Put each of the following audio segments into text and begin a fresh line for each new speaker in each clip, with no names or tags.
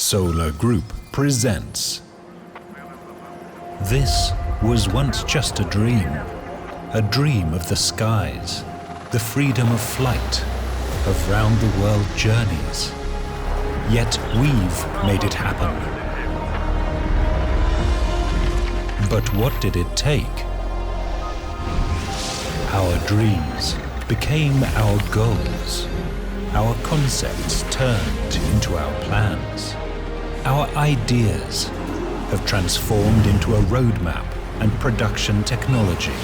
Solar Group presents. This was once just a dream of the skies, the freedom of flight, of round-the-world journeys. Yet we've made it happen. But what did it take? Our dreams became our goals. Our concepts turned into our plans. Our ideas have transformed into a roadmap and production technology.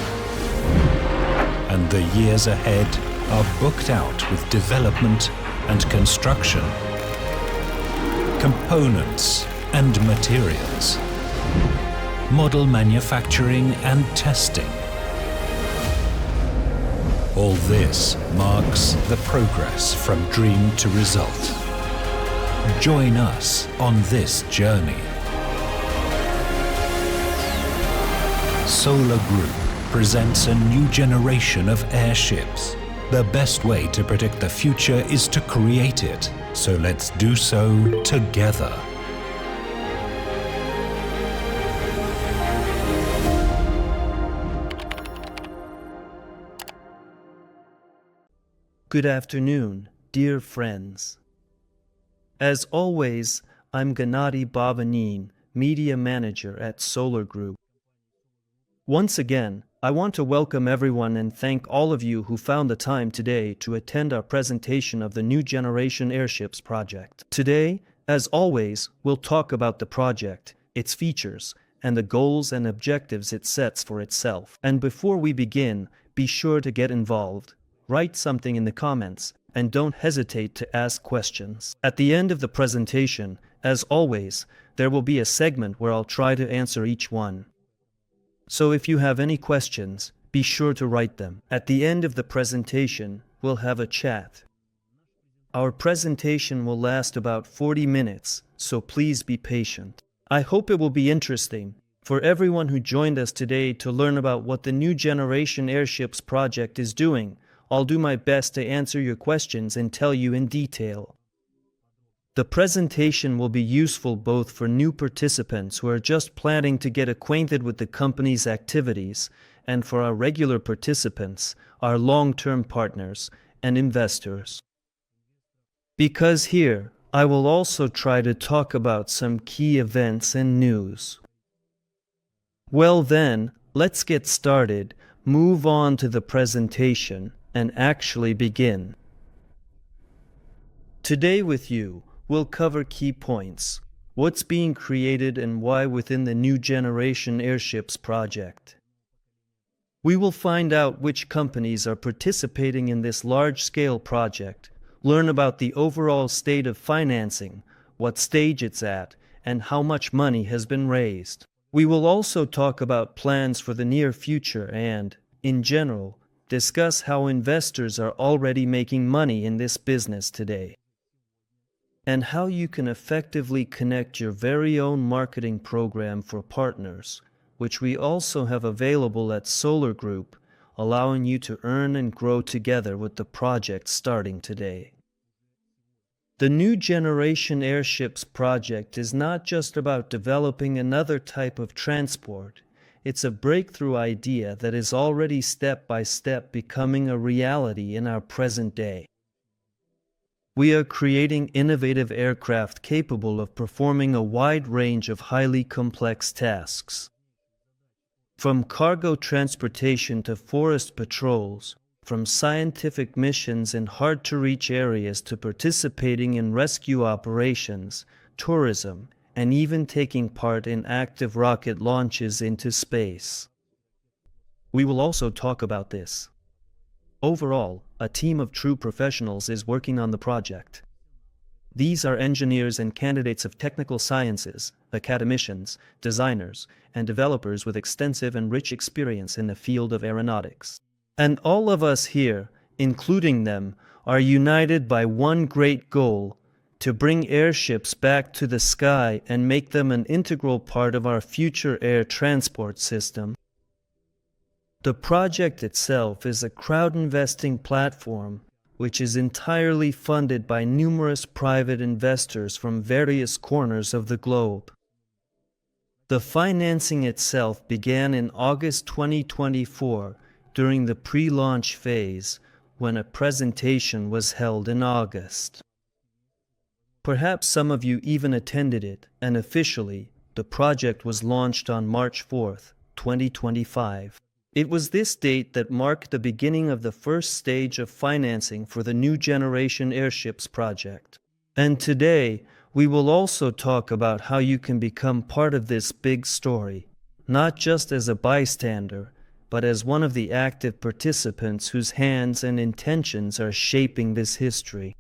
And the years ahead are booked out with development and construction, components and materials, model manufacturing and testing. All this marks the progress from dream to result. Join us on this journey. Solar Group presents a new generation of airships. The best way to predict the future is to create it, so let's do so together.
Good afternoon, dear friends. As always, I'm Gennady Babanin, Media Manager at Solar Group. Once again, I want to welcome everyone and thank all of you who found the time today to attend our presentation of the new Generation Airships project. Today, as always, we'll talk about the project, its features, and the goals and objectives it sets for itself. And before we begin, be sure to get involved. Write something in the comments, and don't hesitate to ask questions. At the end of the presentation, as always, there will be a segment where I'll try to answer each one. So if you have any questions, be sure to write them. At the end of the presentation, we'll have a chat. Our presentation will last about 40 minutes, so please be patient. I hope it will be interesting for everyone who joined us today to learn about what the new Generation Airships project is doing. I'll do my best to answer your questions and tell you in detail. The presentation will be useful both for new participants who are just planning to get acquainted with the company's activities and for our regular participants, our long-term partners and investors. Because here, I will also try to talk about some key events and news. Well then, let's get started, move on to the presentation, and actually begin. Today with you, we'll cover key points, what's being created and why within the new Generation Airships project. We will find out which companies are participating in this large-scale project, learn about the overall state of financing, what stage it's at, and how much money has been raised. We will also talk about plans for the near future and, in general, discuss how investors are already making money in this business today, and how you can effectively connect your very own marketing program for partners, which we also have available at Solar Group, allowing you to earn and grow together with the project starting today. The new Generation Airships project is not just about developing another type of transport. It's a breakthrough idea that is already step by step becoming a reality in our present day. We are creating innovative aircraft capable of performing a wide range of highly complex tasks. From cargo transportation to forest patrols, from scientific missions in hard-to-reach areas to participating in rescue operations, tourism, and even taking part in active rocket launches into space. We will also talk about this. Overall, a team of true professionals is working on the project. These are engineers and candidates of technical sciences, academicians, designers, and developers with extensive and rich experience in the field of aeronautics. And all of us here, including them, are united by one great goal: to bring airships back to the sky and make them an integral part of our future air transport system. The project itself is a crowd-investing platform which is entirely funded by numerous private investors from various corners of the globe. The financing itself began in August 2024 during the pre-launch phase, when a presentation was held in August. Perhaps some of you even attended it, and officially, the project was launched on March 4th, 2025. It was this date that marked the beginning of the first stage of financing for the new Generation Airships project. And today, we will also talk about how you can become part of this big story, not just as a bystander, but as one of the active participants whose hands and intentions are shaping this history.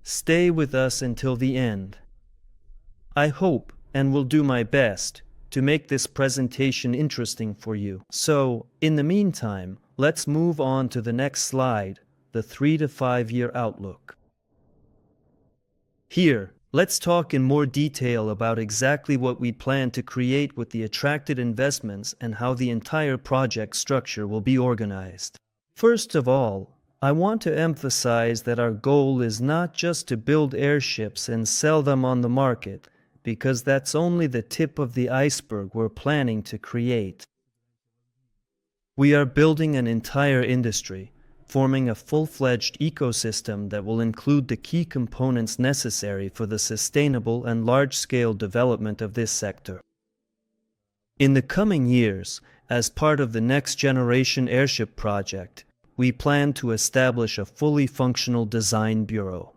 Stay with us until the end. I hope and will do my best to make this presentation interesting for you. So, in the meantime, let's move on to the next slide, the 3 to 5 year outlook. Here, let's talk in more detail about exactly what we plan to create with the attracted investments and how the entire project structure will be organized. First of all, I want to emphasize that our goal is not just to build airships and sell them on the market, because that's only the tip of the iceberg we're planning to create. We are building an entire industry, forming a full-fledged ecosystem that will include the key components necessary for the sustainable and large-scale development of this sector. In the coming years, as part of the Next Generation Airship project, we plan to establish a fully functional design bureau.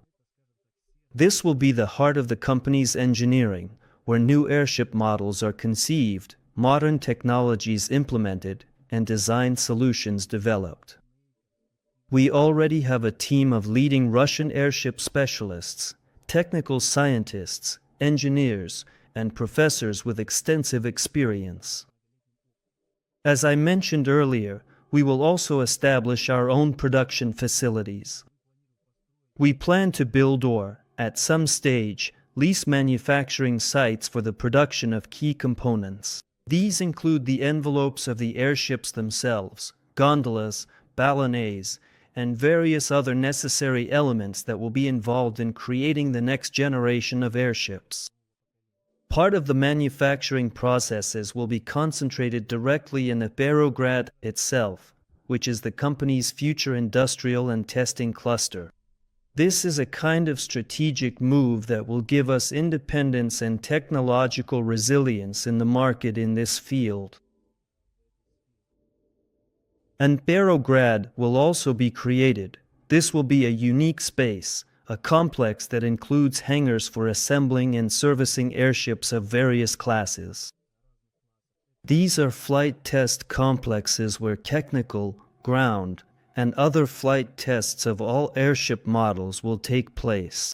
This will be the heart of the company's engineering, where new airship models are conceived, modern technologies implemented, and design solutions developed. We already have a team of leading Russian airship specialists, technical scientists, engineers, and professors with extensive experience. As I mentioned earlier, we will also establish our own production facilities. We plan to build or, at some stage, lease manufacturing sites for the production of key components. These include the envelopes of the airships themselves, gondolas, ballonets, and various other necessary elements that will be involved in creating the next generation of airships. Part of the manufacturing processes will be concentrated directly in the Beograd itself, which is the company's future industrial and testing cluster. This is a kind of strategic move that will give us independence and technological resilience in the market in this field. And Beograd will also be created. This will be a unique space, a complex that includes hangars for assembling and servicing airships of various classes. These are flight test complexes where technical, ground, and other flight tests of all airship models will take place.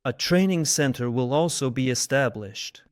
A training center will also be established.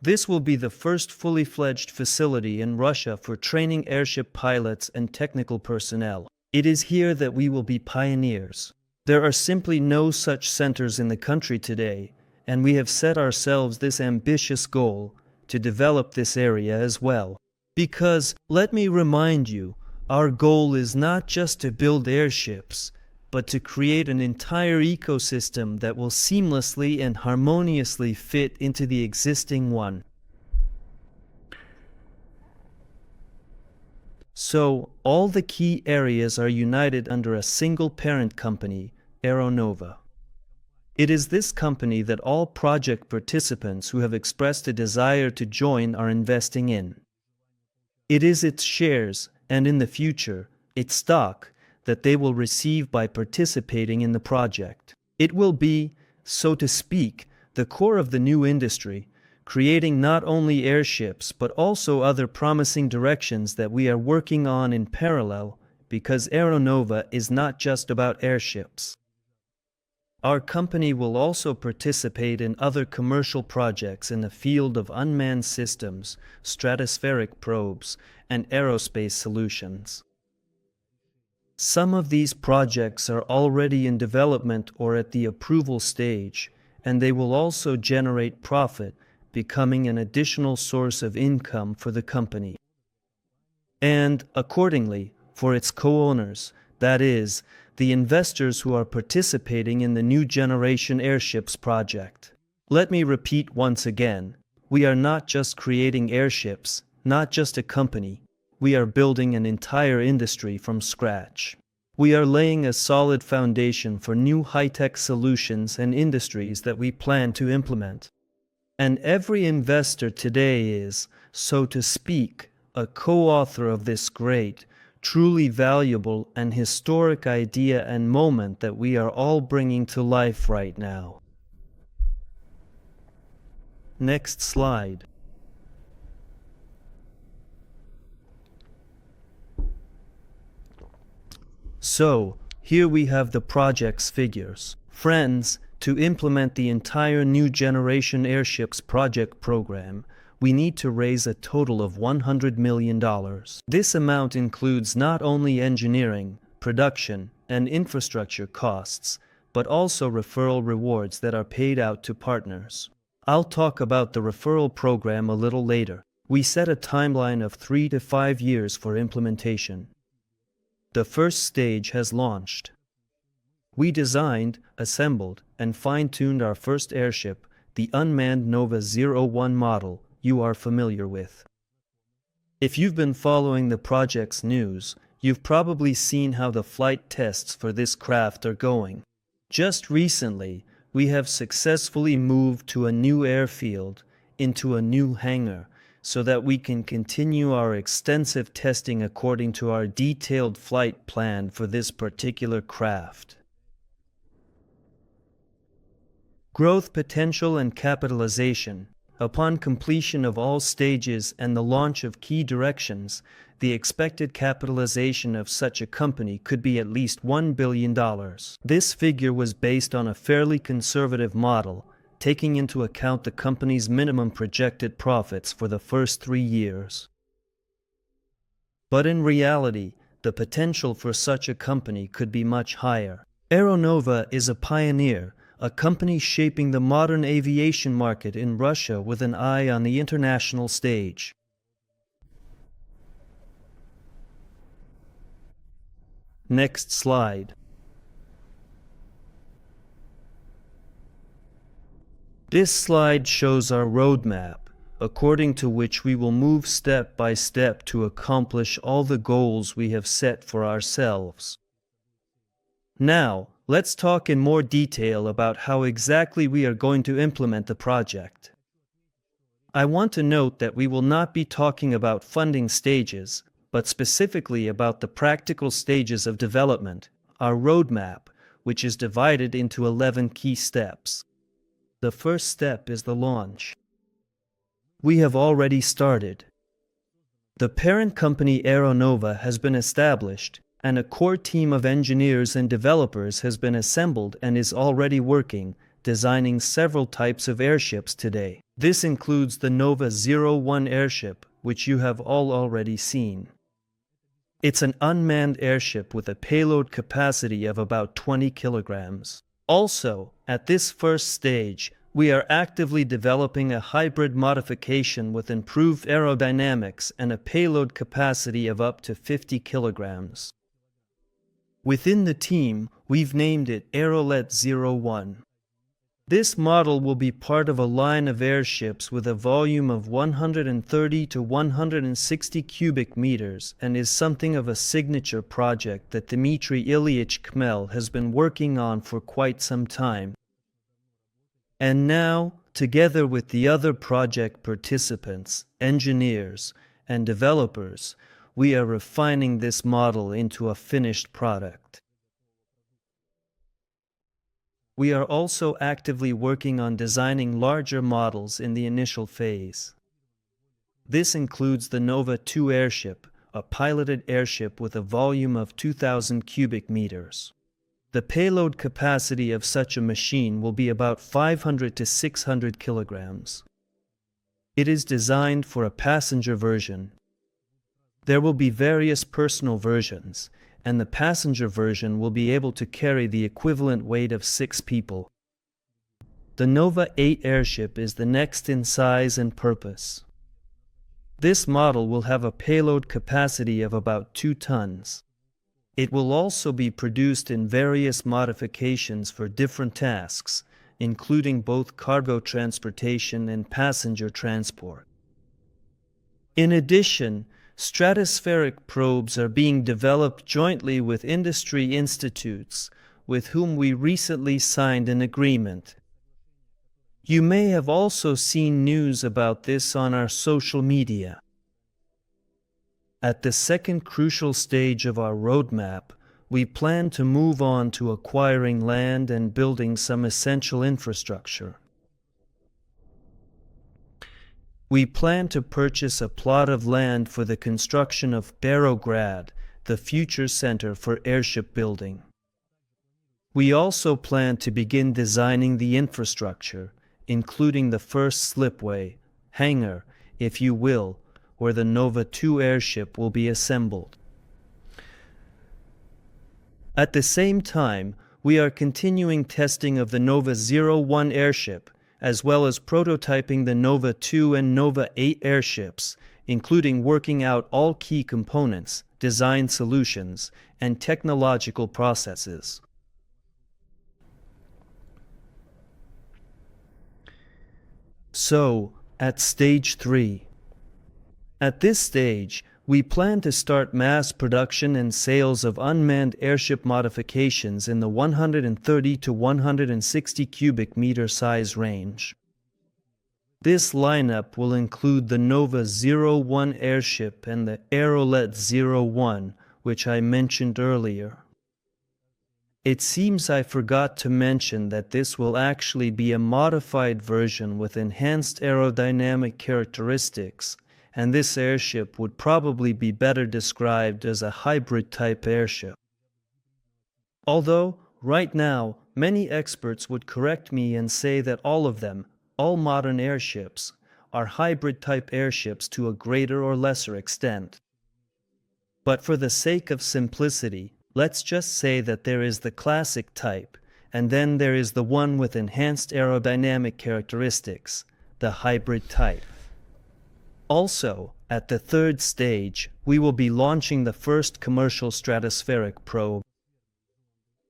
This will be the first fully fledged facility in Russia for training airship pilots and technical personnel. It is here that we will be pioneers. There are simply no such centers in the country today, and we have set ourselves this ambitious goal to develop this area as well. Because, let me remind you, our goal is not just to build airships, but to create an entire ecosystem that will seamlessly and harmoniously fit into the existing one. So, all the key areas are united under a single parent company, Aeronova. It is this company that all project participants who have expressed a desire to join are investing in. It is its shares, and in the future, its stock, that they will receive by participating in the project. It will be, so to speak, the core of the new industry, creating not only airships but also other promising directions that we are working on in parallel, because Aeronova is not just about airships. Our company will also participate in other commercial projects in the field of unmanned systems, stratospheric probes, and aerospace solutions. Some of these projects are already in development or at the approval stage, and they will also generate profit, becoming an additional source of income for the company. And, accordingly, for its co-owners, That is, the investors who are participating in the new Generation Airships project. Let me repeat once again. We are not just creating airships, not just a company. We are building an entire industry from scratch. We are laying a solid foundation for new high-tech solutions and industries that we plan to implement. And every investor today is, so to speak, a co-author of this great, truly valuable and historic idea and moment that we are all bringing to life right now. Next slide. So, here we have the project's figures. Friends, to implement the entire new Generation Airships project program, we need to raise a total of $100 million. This amount includes not only engineering, production, and infrastructure costs, but also referral rewards that are paid out to partners. I'll talk about the referral program a little later. We set a timeline of 3 to 5 years for implementation. The first stage has launched. We designed, assembled, and fine-tuned our first airship, the unmanned Nova 01 model you are familiar with. If you've been following the project's news, you've probably seen how the flight tests for this craft are going. Just recently, we have successfully moved to a new airfield, into a new hangar, so that we can continue our extensive testing according to our detailed flight plan for this particular craft. Growth potential and capitalization. Upon completion of all stages and the launch of key directions, the expected capitalization of such a company could be at least $1 billion. This figure was based on a fairly conservative model, taking into account the company's minimum projected profits for the first 3 years. But in reality, the potential for such a company could be much higher. Aeronova is a pioneer, a company shaping the modern aviation market in Russia with an eye on the international stage. Next slide. This slide shows our roadmap, according to which we will move step by step to accomplish all the goals we have set for ourselves. Now, let's talk in more detail about how exactly we are going to implement the project. I want to note that we will not be talking about funding stages, but specifically about the practical stages of development, our roadmap, which is divided into 11 key steps. The first step is the launch. We have already started. The parent company Aeronova has been established, and a core team of engineers and developers has been assembled and is already working, designing several types of airships today. This includes the Nova 01 airship, which you have all already seen. It's an unmanned airship with a payload capacity of about 20 kilograms. Also, at this first stage, we are actively developing a hybrid modification with improved aerodynamics and a payload capacity of up to 50 kilograms. Within the team, we've named it Aerolet 01. This model will be part of a line of airships with a volume of 130 to 160 cubic meters and is something of a signature project that Dmitry Ilyich Khmel has been working on for quite some time. And now, together with the other project participants, engineers, and developers, we are refining this model into a finished product. We are also actively working on designing larger models in the initial phase. This includes the Nova 2 airship, a piloted airship with a volume of 2,000 cubic meters. The payload capacity of such a machine will be about 500 to 600 kilograms. It is designed for a passenger version. There will be various personal versions, and the passenger version will be able to carry the equivalent weight of 6 people. The Nova 8 airship is the next in size and purpose. This model will have a payload capacity of about 2 tons. It will also be produced in various modifications for different tasks, including both cargo transportation and passenger transport. In addition, stratospheric probes are being developed jointly with industry institutes with whom we recently signed an agreement. You may have also seen news about this on our social media. At the second crucial stage of our roadmap, we plan to move on to acquiring land and building some essential infrastructure. We plan to purchase a plot of land for the construction of Barograd, the future center for airship building. We also plan to begin designing the infrastructure, including the first slipway, hangar, if you will, where the Nova 2 airship will be assembled. At the same time, we are continuing testing of the Nova 01 airship, as well as prototyping the Nova 2 and Nova 8 airships, including working out all key components, design solutions, and technological processes. So, at stage 3. At this stage, we plan to start mass production and sales of unmanned airship modifications in the 130 to 160 cubic meter size range. This lineup will include the Nova 01 airship and the Aerolet 01, which I mentioned earlier. It seems I forgot to mention that this will actually be a modified version with enhanced aerodynamic characteristics, and this airship would probably be better described as a hybrid-type airship. Although, right now, many experts would correct me and say that all of them, all modern airships, are hybrid-type airships to a greater or lesser extent. But for the sake of simplicity, let's just say that there is the classic type, and then there is the one with enhanced aerodynamic characteristics, the hybrid type. Also, at the third stage, we will be launching the first commercial stratospheric probe.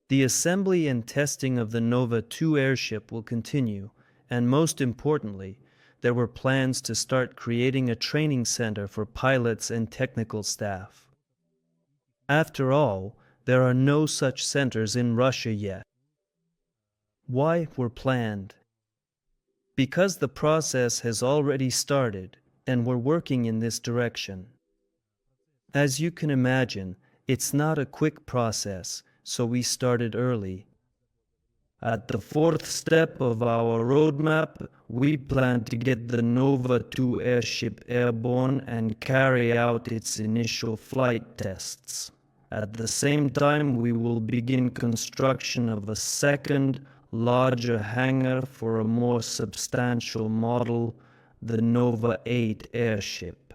The assembly and testing of the Nova 2 airship will continue, and most importantly, there were plans to start creating a training center for pilots and technical staff. After all, there are no such centers in Russia yet. Why were planned? Because the process has already started, and we're working in this direction. As you can imagine, it's not a quick process, so we started early. At the fourth step of our roadmap, we plan to get the Nova 2 airship airborne and carry out its initial flight tests. At the same time, we will begin construction of a second, larger hangar for a more substantial model, the Nova 8 airship.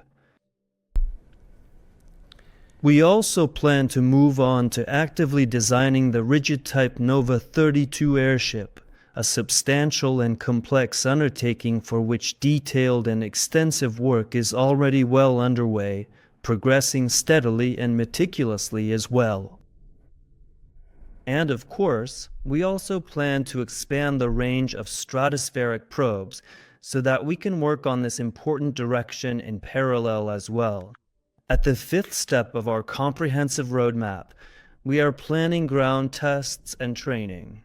We also plan to move on to actively designing the rigid-type Nova 32 airship, a substantial and complex undertaking for which detailed and extensive work is already well underway, progressing steadily and meticulously as well. And of course, we also plan to expand the range of stratospheric probes so that we can work on this important direction in parallel as well. At the fifth step of our comprehensive roadmap, we are planning ground tests and training.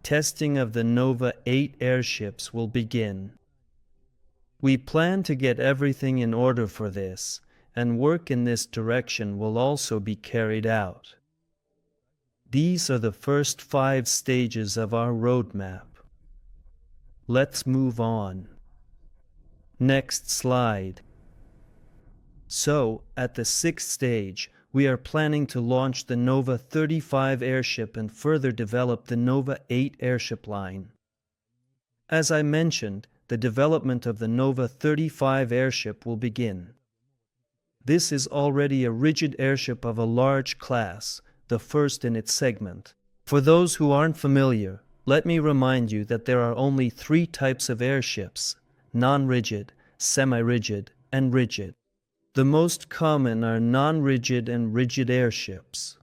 Testing of the Nova 8 airships will begin. We plan to get everything in order for this, and work in this direction will also be carried out. These are the first 5 stages of our roadmap. Let's move on. Next slide. So, at the 6th stage, we are planning to launch the Nova 35 airship and further develop the Nova 8 airship line. As I mentioned, the development of the Nova 35 airship will begin. This is already a rigid airship of a large class, the first in its segment. For those who aren't familiar, let me remind you that there are only 3 types of airships: non-rigid, semi-rigid, and rigid. The most common are non-rigid and rigid airships.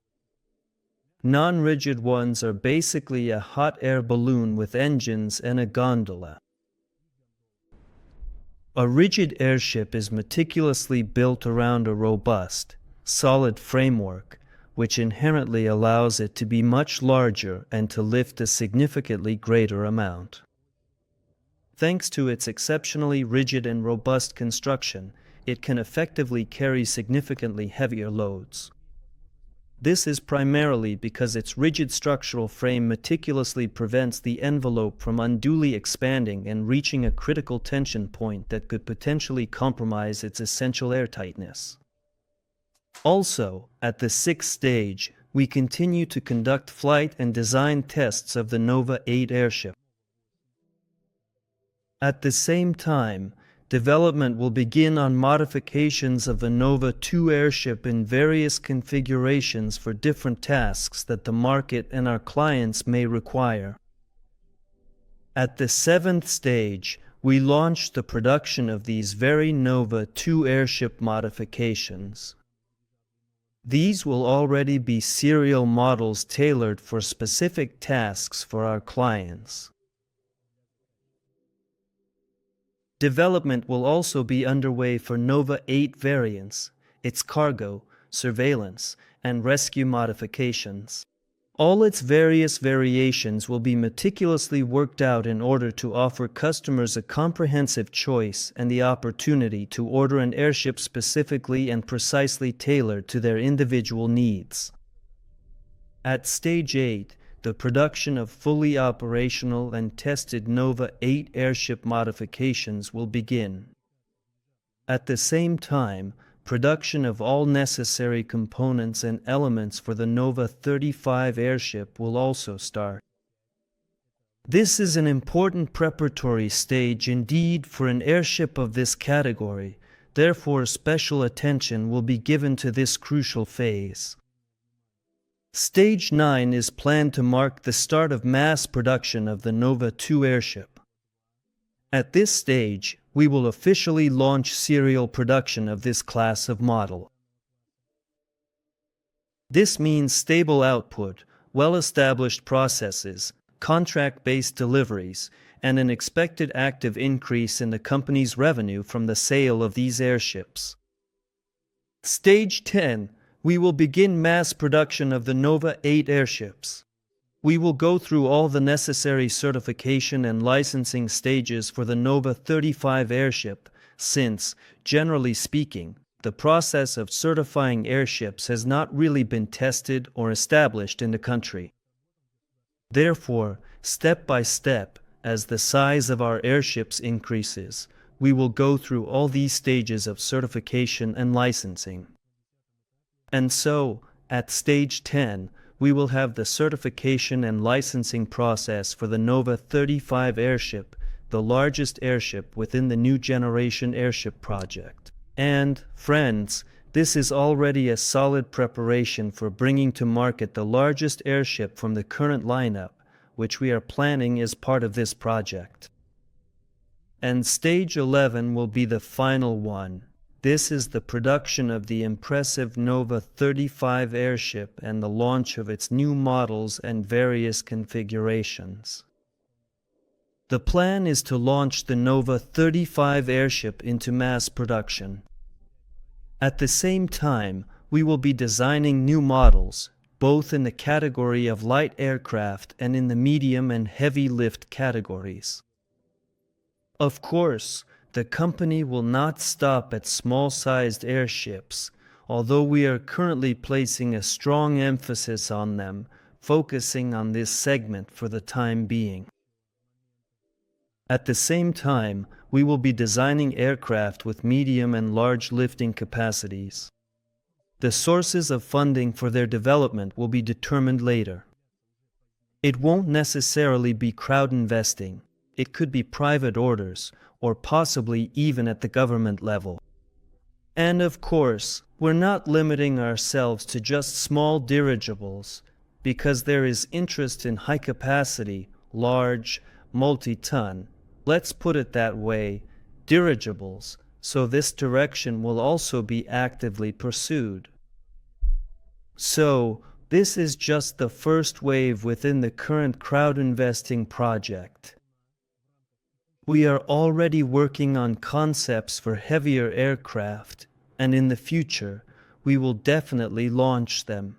Non-rigid ones are basically a hot air balloon with engines and a gondola. A rigid airship is meticulously built around a robust, solid framework, which inherently allows it to be much larger and to lift a significantly greater amount. Thanks to its exceptionally rigid and robust construction, it can effectively carry significantly heavier loads. This is primarily because its rigid structural frame meticulously prevents the envelope from unduly expanding and reaching a critical tension point that could potentially compromise its essential airtightness. Also, at the 6th stage, we continue to conduct flight and design tests of the Nova 8 airship. At the same time, development will begin on modifications of the Nova 2 airship in various configurations for different tasks that the market and our clients may require. At the 7th stage, we launch the production of these very Nova 2 airship modifications. These will already be serial models tailored for specific tasks for our clients. Development will also be underway for Nova 8 variants, its cargo, surveillance, and rescue modifications. All its various variations will be meticulously worked out in order to offer customers a comprehensive choice and the opportunity to order an airship specifically and precisely tailored to their individual needs. At Stage 8, the production of fully operational and tested Nova 8 airship modifications will begin. At the same time, production of all necessary components and elements for the Nova 35 airship will also start. This is an important preparatory stage indeed for an airship of this category, therefore special attention will be given to this crucial phase. Stage 9 is planned to mark the start of mass production of the Nova 2 airship. At this stage, we will officially launch serial production of this class of model. This means stable output, well-established processes, contract-based deliveries, and an expected active increase in the company's revenue from the sale of these airships. Stage 10. We will begin mass production of the Nova 8 airships. We will go through all the necessary certification and licensing stages for the Nova 35 airship, since, generally speaking, the process of certifying airships has not really been tested or established in the country. Therefore, step by step, as the size of our airships increases, we will go through all these stages of certification and licensing. And so, at Stage 10, we will have the certification and licensing process for the Nova 35 airship, the largest airship within the new Generation Airship project. And, friends, this is already a solid preparation for bringing to market the largest airship from the current lineup, which we are planning as part of this project. And Stage 11 will be the final one. This is the production of the impressive Nova 35 airship and the launch of its new models and various configurations. The plan is to launch the Nova 35 airship into mass production. At the same time, we will be designing new models, both in the category of light aircraft and in the medium and heavy lift categories. Of course, the company will not stop at small-sized airships, although we are currently placing a strong emphasis on them, focusing on this segment for the time being. At the same time, we will be designing aircraft with medium and large lifting capacities. The sources of funding for their development will be determined later. It won't necessarily be crowd investing. It could be private orders, or possibly even at the government level. And of course, we're not limiting ourselves to just small dirigibles, because there is interest in high-capacity, large, multi-ton, let's put it that way, dirigibles, so this direction will also be actively pursued. So, this is just the first wave within the current crowd investing project. We are already working on concepts for heavier aircraft, and in the future, we will definitely launch them.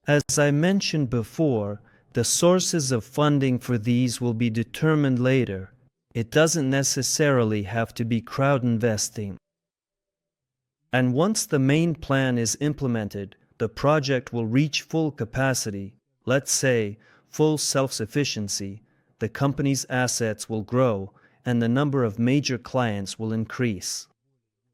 As I mentioned before, the sources of funding for these will be determined later. It doesn't necessarily have to be crowd investing. And once the main plan is implemented, the project will reach full capacity, let's say full self-sufficiency, the company's assets will grow, and the number of major clients will increase.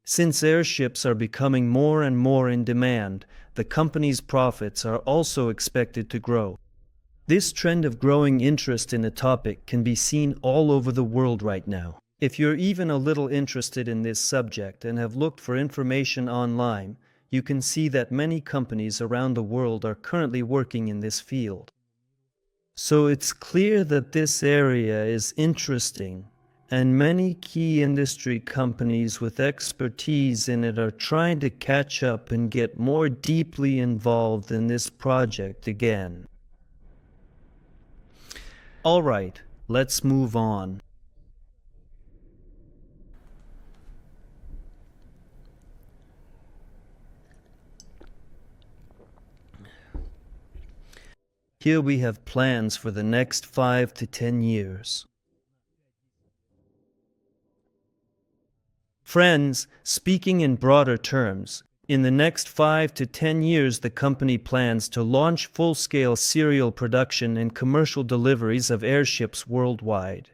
Since airships are becoming more and more in demand, the company's profits are also expected to grow. This trend of growing interest in the topic can be seen all over the world right now. If you're even a little interested in this subject and have looked for information online, you can see that many companies around the world are currently working in this field. So it's clear that this area is interesting, and many key industry companies with expertise in it are trying to catch up and get more deeply involved in this project again. All right, let's move on. Here we have plans for the next 5 to 10 years. Friends, speaking in broader terms, in the next 5 to 10 years the company plans to launch full-scale serial production and commercial deliveries of airships worldwide.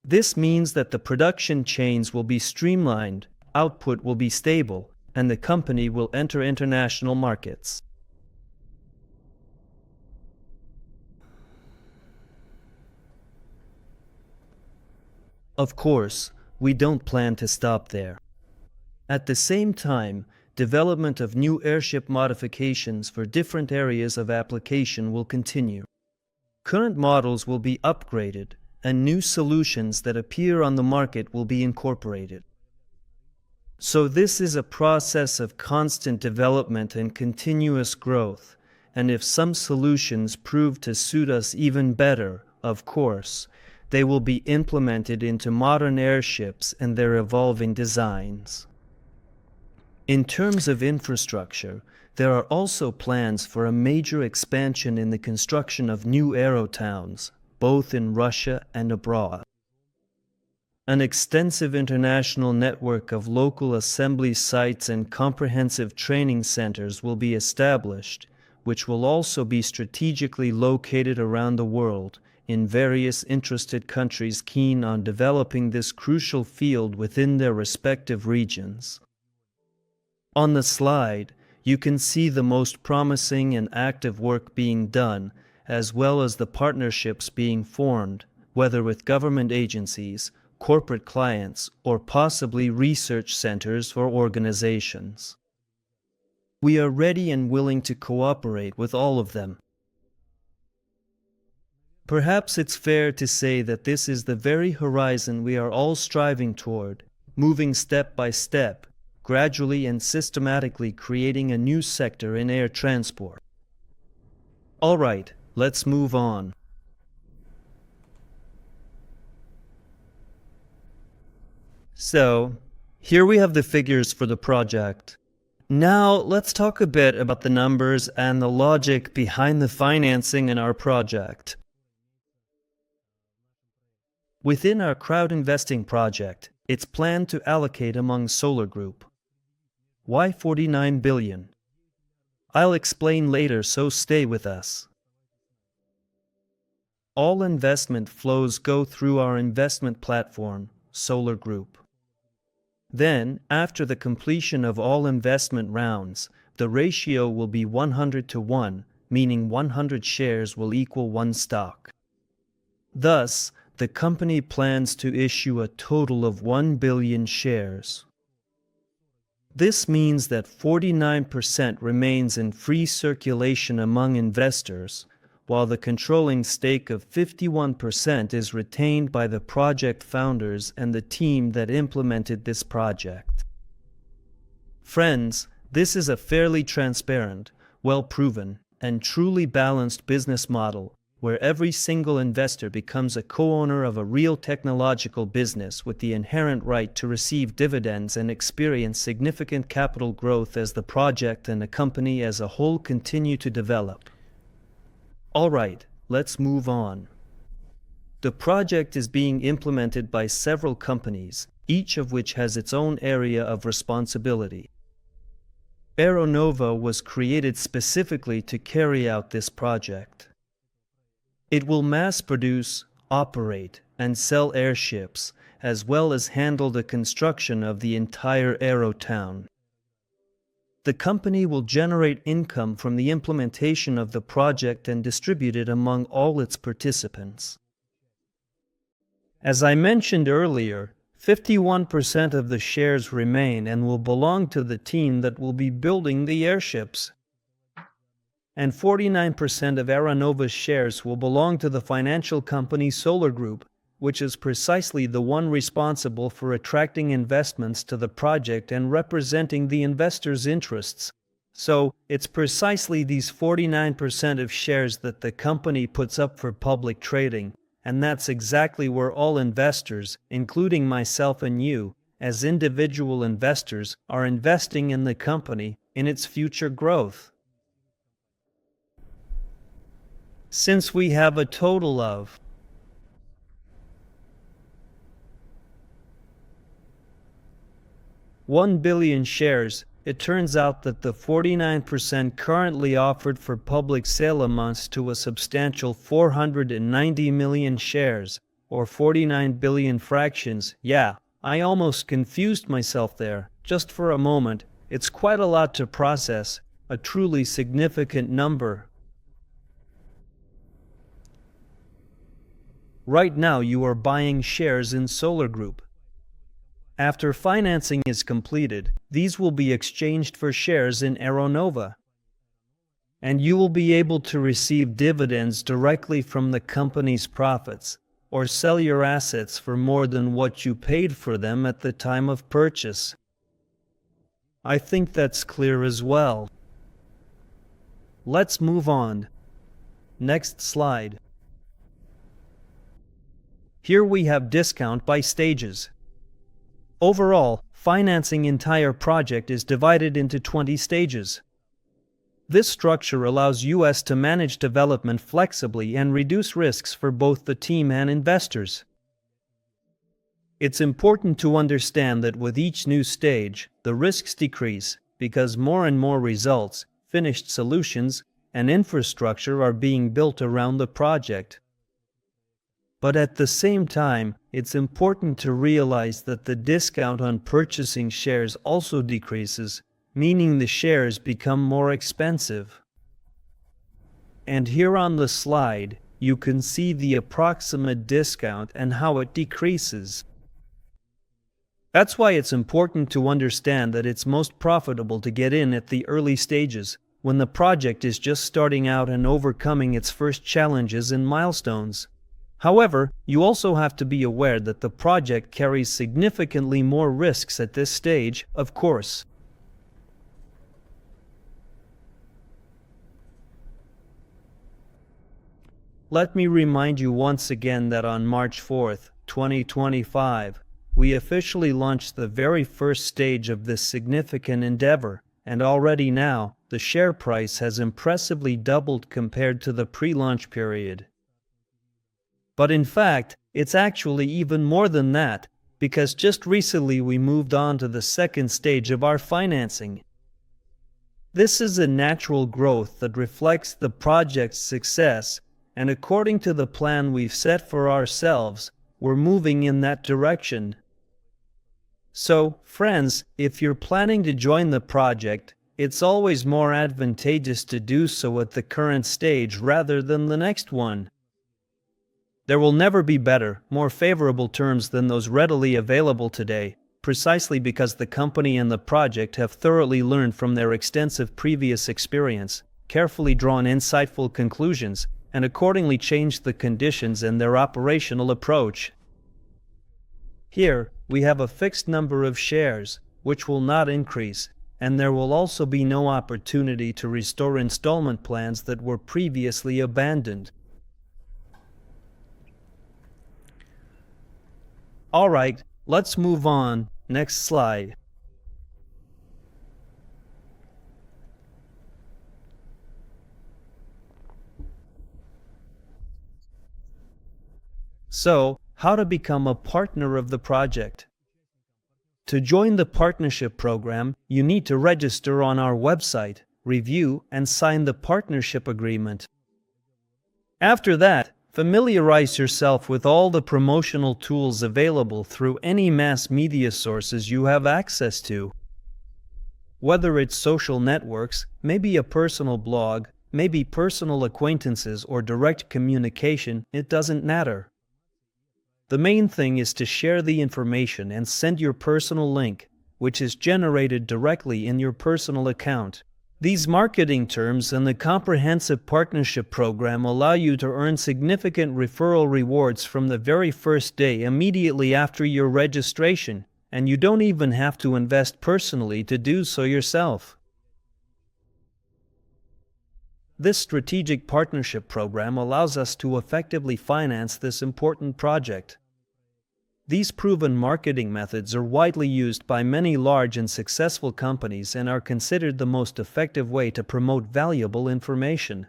This means that the production chains will be streamlined, output will be stable, and the company will enter international markets. Of course, we don't plan to stop there. At the same time, development of new airship modifications for different areas of application will continue. Current models will be upgraded, and new solutions that appear on the market will be incorporated. So this is a process of constant development and continuous growth, and if some solutions prove to suit us even better, of course, they will be implemented into modern airships and their evolving designs. In terms of infrastructure, there are also plans for a major expansion in the construction of new aerotowns, both in Russia and abroad. An extensive international network of local assembly sites and comprehensive training centers will be established, which will also be strategically located around the world, in various interested countries keen on developing this crucial field within their respective regions. On the slide, you can see the most promising and active work being done, as well as the partnerships being formed, whether with government agencies, corporate clients, or possibly research centers or organizations. We are ready and willing to cooperate with all of them. Perhaps it's fair to say that this is the very horizon we are all striving toward, moving step by step, gradually and systematically creating a new sector in air transport. All right, let's move on. So, here we have the figures for the project. Now, let's talk a bit about the numbers and the logic behind the financing in our project. Within our crowd investing project, it's planned to allocate among SOLARGROUP. Why 49 billion? I'll explain later, so stay with us. All investment flows go through our investment platform, SOLARGROUP. Then, after the completion of all investment rounds, the ratio will be 100:1, meaning 100 shares will equal 1 stock. Thus, the company plans to issue a total of 1 billion shares. This means that 49% remains in free circulation among investors, while the controlling stake of 51% is retained by the project founders and the team that implemented this project. Friends, this is a fairly transparent, well-proven, and truly balanced business model where every single investor becomes a co-owner of a real technological business with the inherent right to receive dividends and experience significant capital growth as the project and the company as a whole continue to develop. All right, let's move on. The project is being implemented by several companies, each of which has its own area of responsibility. Aeronova was created specifically to carry out this project. It will mass produce, operate, and sell airships, as well as handle the construction of the entire aerotown. The company will generate income from the implementation of the project and distribute it among all its participants. As I mentioned earlier, 51% of the shares remain and will belong to the team that will be building the airships. And 49% of Aeronova's shares will belong to the financial company SOLARGROUP, which is precisely the one responsible for attracting investments to the project and representing the investors' interests. So, it's precisely these 49% of shares that the company puts up for public trading, and that's exactly where all investors, including myself and you, as individual investors, are investing in the company, in its future growth. Since we have a total of 1 billion shares, it turns out that the 49% currently offered for public sale amounts to a substantial 490 million shares, or 49 billion fractions. Yeah, I almost confused myself there, just for a moment. It's quite a lot to process, a truly significant number. Right now you are buying shares in SOLARGROUP. After financing is completed, these will be exchanged for shares in Aeronova. And you will be able to receive dividends directly from the company's profits, or sell your assets for more than what you paid for them at the time of purchase. I think that's clear as well. Let's move on. Next slide. Here we have discount by stages. Overall, financing entire project is divided into 20 stages. This structure allows US to manage development flexibly and reduce risks for both the team and investors. It's important to understand that with each new stage, the risks decrease because more and more results, finished solutions, and infrastructure are being built around the project. But at the same time, it's important to realize that the discount on purchasing shares also decreases, meaning the shares become more expensive. And here on the slide, you can see the approximate discount and how it decreases. That's why it's important to understand that it's most profitable to get in at the early stages, when the project is just starting out and overcoming its first challenges and milestones. However, you also have to be aware that the project carries significantly more risks at this stage, of course. Let me remind you once again that on March 4th, 2025, we officially launched the very first stage of this significant endeavor, and already now, the share price has impressively doubled compared to the pre-launch period. But in fact, it's actually even more than that, because just recently we moved on to the second stage of our financing. This is a natural growth that reflects the project's success, and according to the plan we've set for ourselves, we're moving in that direction. So, friends, if you're planning to join the project, it's always more advantageous to do so at the current stage rather than the next one. There will never be better, more favorable terms than those readily available today, precisely because the company and the project have thoroughly learned from their extensive previous experience, carefully drawn insightful conclusions, and accordingly change the conditions and their operational approach. Here, we have a fixed number of shares, which will not increase, and there will also be no opportunity to restore installment plans that were previously abandoned. All right, let's move on. Next slide. So, how to become a partner of the project? To join the partnership program, you need to register on our website, review, and sign the partnership agreement. After that, familiarize yourself with all the promotional tools available through any mass media sources you have access to. Whether it's social networks, maybe a personal blog, maybe personal acquaintances or direct communication, it doesn't matter. The main thing is to share the information and send your personal link, which is generated directly in your personal account. These marketing terms and the comprehensive partnership program allow you to earn significant referral rewards from the very first day immediately after your registration, and you don't even have to invest personally to do so yourself. This strategic partnership program allows us to effectively finance this important project. These proven marketing methods are widely used by many large and successful companies and are considered the most effective way to promote valuable information.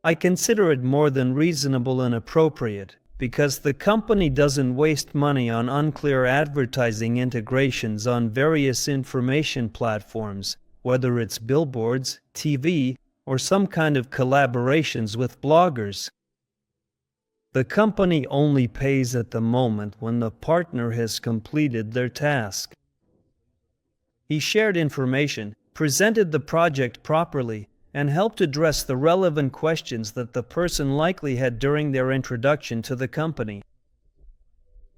I consider it more than reasonable and appropriate because the company doesn't waste money on unclear advertising integrations on various information platforms, whether it's billboards, TV, or some kind of collaborations with bloggers. The company only pays at the moment when the partner has completed their task. He shared information, presented the project properly, and helped address the relevant questions that the person likely had during their introduction to the company.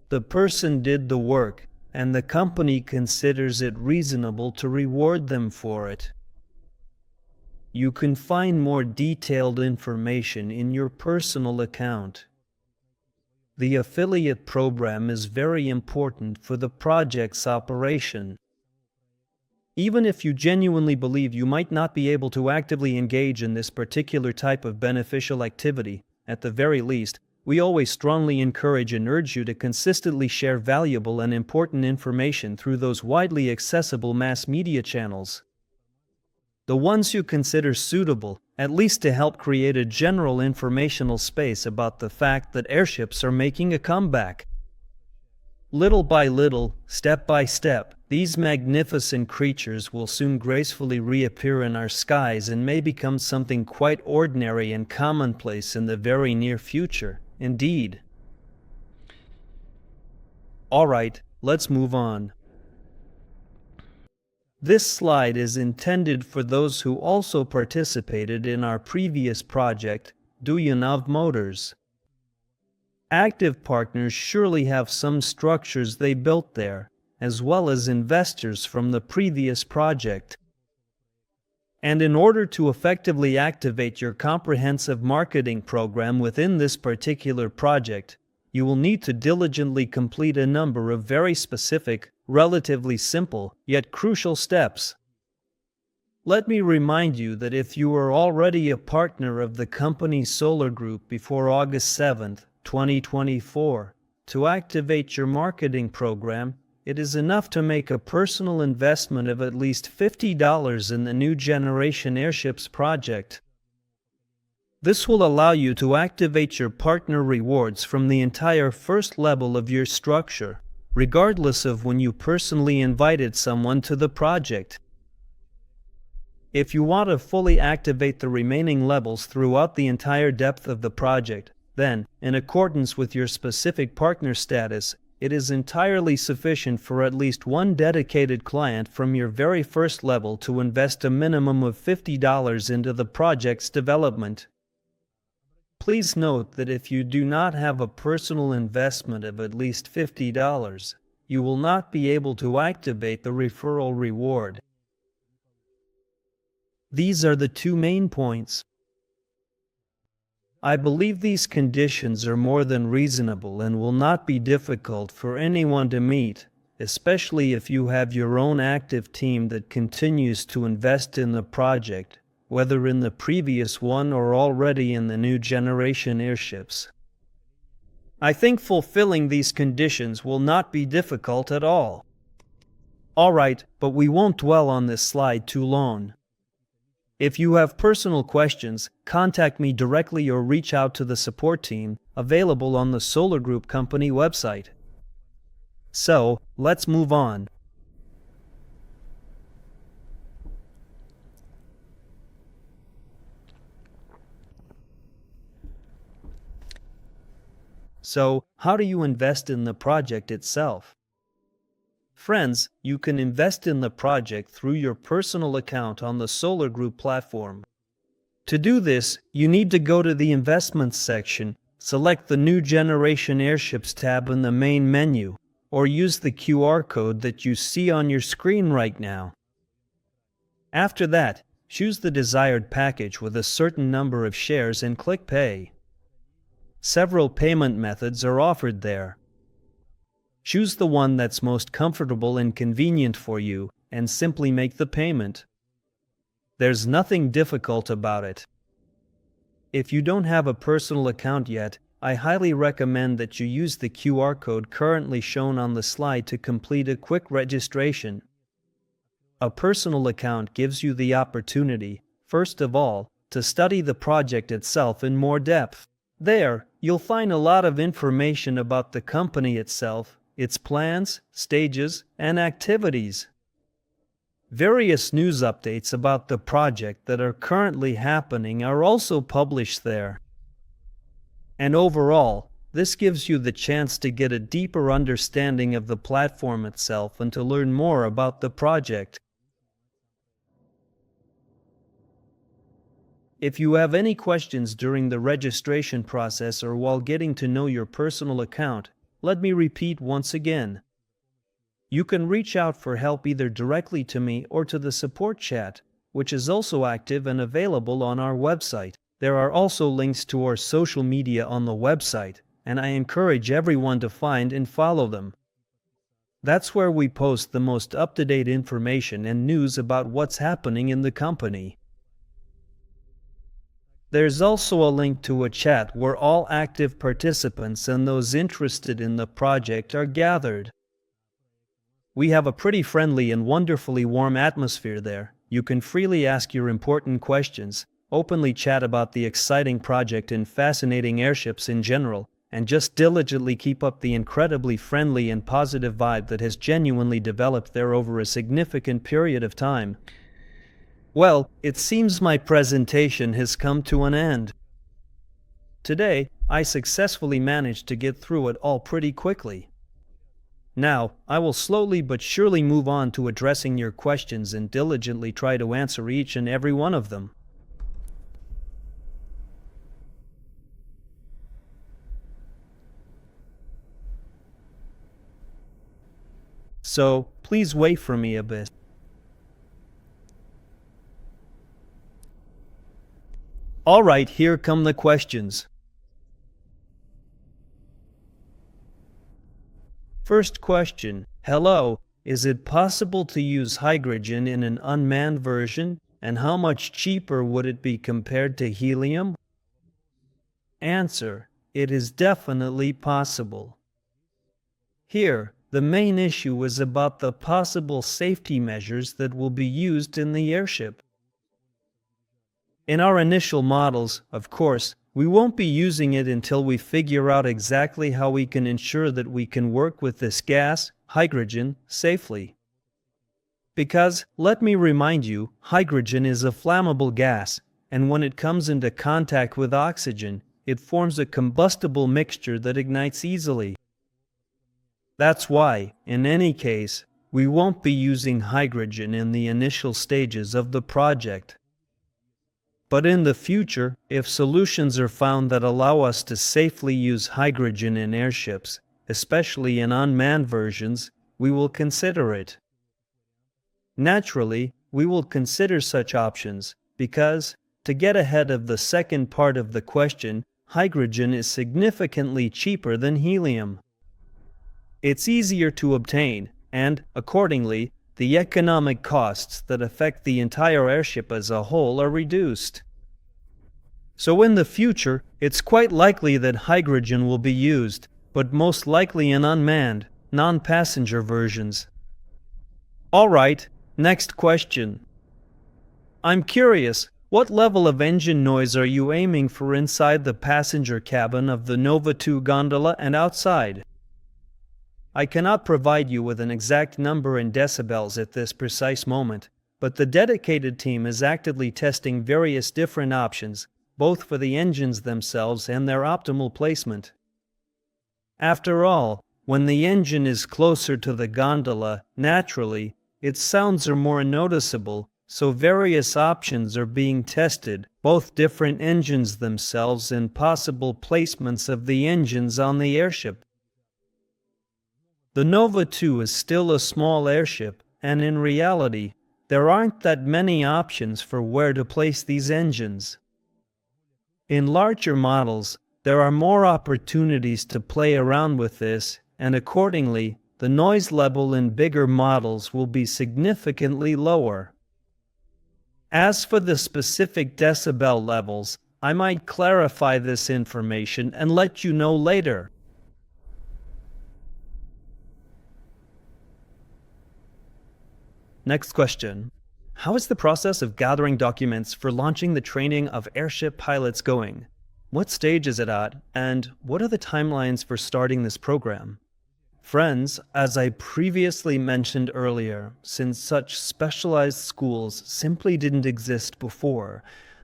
The person did the work, and the company considers it reasonable to reward them for it. You can find more detailed information in your personal account. The affiliate program is very important for the project's operation. Even if you genuinely believe you might not be able to actively engage in this particular type of beneficial activity, at the very least, we always strongly encourage and urge you to consistently share valuable and important information through those widely accessible mass media channels. The ones you consider suitable, at least to help create a general informational space about the fact that airships are making a comeback. Little by little, step by step, these magnificent creatures will soon gracefully reappear in our skies and may become something quite ordinary and commonplace in the very near future. Indeed. All right, let's move on. This slide is intended for those who also participated in our previous project, Duyanov Motors. Active partners surely have some structures they built there, as well as investors from the previous project. And in order to effectively activate your comprehensive marketing program within this particular project, you will need to diligently complete a number of very specific, relatively simple, yet crucial steps. Let me remind you that if you are already a partner of the company SOLARGROUP before August 7th, 2024, to activate your marketing program, it is enough to make a personal investment of at least $50 in the new Generation Airships project. This will allow you to activate your partner rewards from the entire first level of your structure, regardless of when you personally invited someone to the project. If you want to fully activate the remaining levels throughout the entire depth of the project, then, in accordance with your specific partner status, it is entirely sufficient for at least one dedicated client from your very first level to invest a minimum of $50 into the project's development. Please note that if you do not have a personal investment of at least $50, you will not be able to activate the referral reward. These are the two main points. I believe these conditions are more than reasonable and will not be difficult for anyone to meet, especially if you have your own active team that continues to invest in the project, whether in the previous one or already in the new generation airships. I think fulfilling these conditions will not be difficult at all. Alright, but we won't dwell on this slide too long. If you have personal questions, contact me directly or reach out to the support team available on the Solar Group company website. So, let's move on. So, how do you invest in the project itself? Friends, you can invest in the project through your personal account on the Solar Group platform. To do this, you need to go to the Investments section, select the New Generation Airships tab in the main menu, or use the QR code that you see on your screen right now. After that, choose the desired package with a certain number of shares and click Pay. Several payment methods are offered there. Choose the one that's most comfortable and convenient for you, and simply make the payment. There's nothing difficult about it. If you don't have a personal account yet, I highly recommend that you use the QR code currently shown on the slide to complete a quick registration. A personal account gives you the opportunity, first of all, to study the project itself in more depth. There, you'll find a lot of information about the company itself, its plans, stages, and activities. Various news updates about the project that are currently happening are also published there. And overall, this gives you the chance to get a deeper understanding of the platform itself and to learn more about the project. If you have any questions during the registration process or while getting to know your personal account, let me repeat once again. You can reach out for help either directly to me or to the support chat, which is also active and available on our website. There are also links to our social media on the website, and I encourage everyone to find and follow them. That's where we post the most up-to-date information and news about what's happening in the company. There's also a link to a chat where all active participants and those interested in the project are gathered. We have a pretty friendly and wonderfully warm atmosphere there. You can freely ask your important questions, openly chat about the exciting project and fascinating airships in general, and just diligently keep up the incredibly friendly and positive vibe that has genuinely developed there over a significant period of time. Well, it seems my presentation has come to an end. Today, I successfully managed to get through it all pretty quickly. Now, I will slowly but surely move on to addressing your questions and diligently try to answer each and every one of them. So, please wait for me a bit. Alright, here come the questions. First question. Hello, is it possible to use hydrogen in an unmanned version, and how much cheaper would it be compared to helium? Answer. It is definitely possible. Here, the main issue is about the possible safety measures that will be used in the airship. In our initial models, of course, we won't be using it until we figure out exactly how we can ensure that we can work with this gas, hydrogen, safely. Because, let me remind you, hydrogen is a flammable gas, and when it comes into contact with oxygen, it forms a combustible mixture that ignites easily. That's why, in any case, we won't be using hydrogen in the initial stages of the project. But in the future, if solutions are found that allow us to safely use hydrogen in airships, especially in unmanned versions, we will consider it. Naturally, we will consider such options because, to get ahead of the second part of the question, hydrogen is significantly cheaper than helium. It's easier to obtain, and, accordingly, the economic costs that affect the entire airship as a whole are reduced. So in the future, it's quite likely that hydrogen will be used, but most likely in unmanned, non-passenger versions. Alright, next question. I'm curious, what level of engine noise are you aiming for inside the passenger cabin of the Nova 2 gondola and outside? I cannot provide you with an exact number in decibels at this precise moment, but the dedicated team is actively testing various different options, both for the engines themselves and their optimal placement. After all, when the engine is closer to the gondola, naturally, its sounds are more noticeable, so various options are being tested, both different engines themselves and possible placements of the engines on the airship. The Nova 2 is still a small airship, and in reality, there aren't that many options for where to place these engines. In larger models, there are more opportunities to play around with this, and accordingly, the noise level in bigger models will be significantly lower. As for the specific decibel levels, I might clarify this information and let you know later. Next question. How is the process of gathering documents for launching the training of airship pilots going? What stage is it at, and what are the timelines for starting this program? Friends, as I previously mentioned earlier, since such specialized schools simply didn't exist before,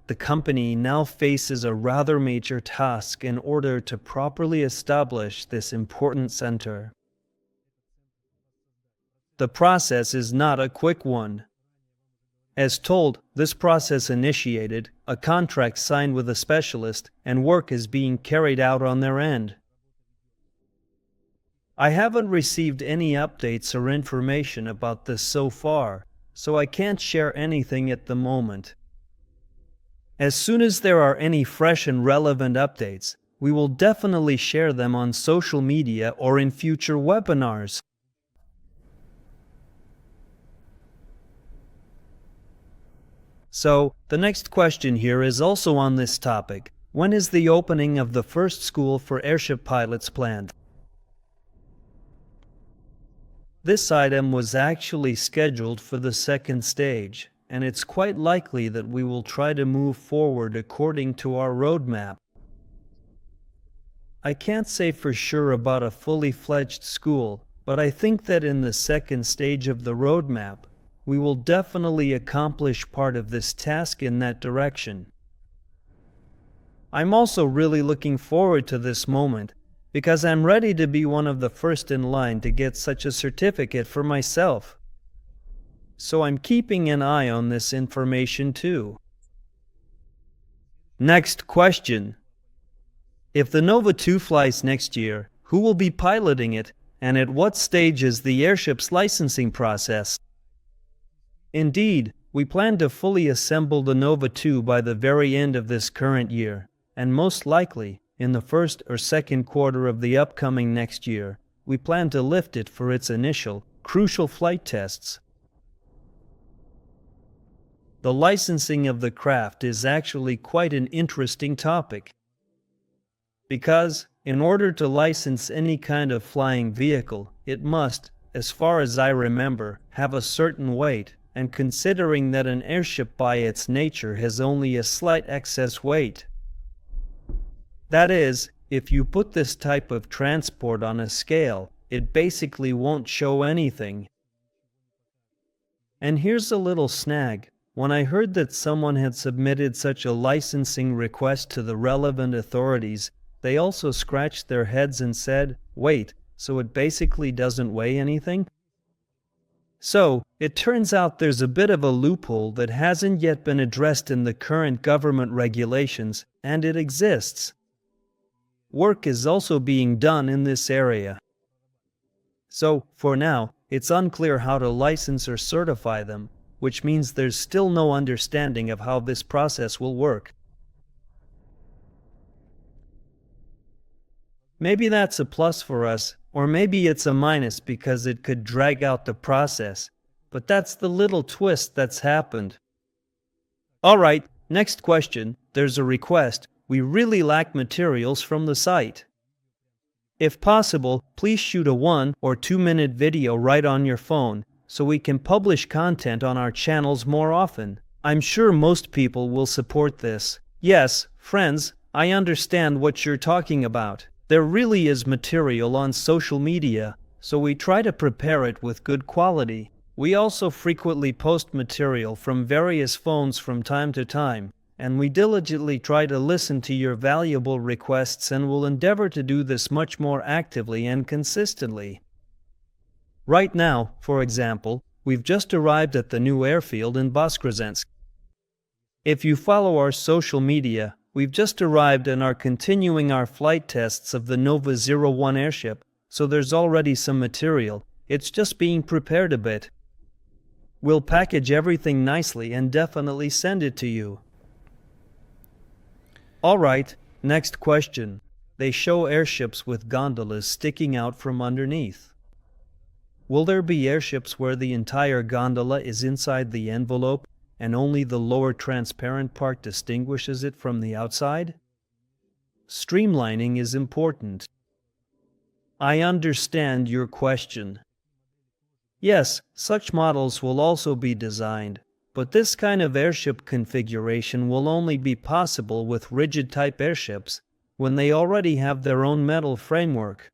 the company now faces a rather major task in order to properly establish this important center. The process is not a quick one. As told, this process initiated, a contract signed with a specialist, and work is being carried out on their end. I haven't received any updates or information about this so far, so I can't share anything at the moment. As soon as there are any fresh and relevant updates, we will definitely share them on social media or in future webinars. So, the next question here is also on this topic. When is the opening of the first school for airship pilots planned? This item was actually scheduled for the second stage, and it's quite likely that we will try to move forward according to our roadmap. I can't say for sure about a fully fledged school, but I think that in the second stage of the roadmap, we will definitely accomplish part of this task in that direction. I'm also really looking forward to this moment, because I'm ready to be one of the first in line to get such a certificate for myself. So I'm keeping an eye on this information too. Next question. If the Nova 2 flies next year, who will be piloting it, and at what stage is the airship's licensing process? Indeed, we plan to fully assemble the Nova 2 by the very end of this current year, and most likely, in the first or second quarter of the upcoming next year, we plan to lift it for its initial, crucial flight tests. The licensing of the craft is actually quite an interesting topic, because, in order to license any kind of flying vehicle, it must, as far as I remember, have a certain weight, and considering that an airship by its nature has only a slight excess weight. That is, if you put this type of transport on a scale, it basically won't show anything. And here's a little snag. When I heard that someone had submitted such a licensing request to the relevant authorities, they also scratched their heads and said, "Wait, so it basically doesn't weigh anything?" So, it turns out there's a bit of a loophole that hasn't yet been addressed in the current government regulations, and it exists. Work is also being done in this area. So, for now, it's unclear how to license or certify them, which means there's still no understanding of how this process will work. Maybe that's a plus for us, or maybe it's a minus because it could drag out the process. But that's the little twist that's happened. Alright, next question. There's a request. We really lack materials from the site. If possible, please shoot a 1 or 2 minute video right on your phone so we can publish content on our channels more often. I'm sure most people will support this. Yes, friends, I understand what you're talking about. There really is material on social media, so we try to prepare it with good quality. We also frequently post material from various phones from time to time, and we diligently try to listen to your valuable requests and will endeavor to do this much more actively and consistently. Right now, for example, we've just arrived at the new airfield in Voskresensk. If you follow our social media, we've just arrived and are continuing our flight tests of the Nova 01 airship, so there's already some material. It's just being prepared a bit. We'll package everything nicely and definitely send it to you. Alright, next question. They show airships with gondolas sticking out from underneath. Will there be airships where the entire gondola is inside the envelope and only the lower transparent part distinguishes it from the outside? Streamlining is important. I understand your question. Yes, such models will also be designed, but this kind of airship configuration will only be possible with rigid-type airships when they already have their own metal framework.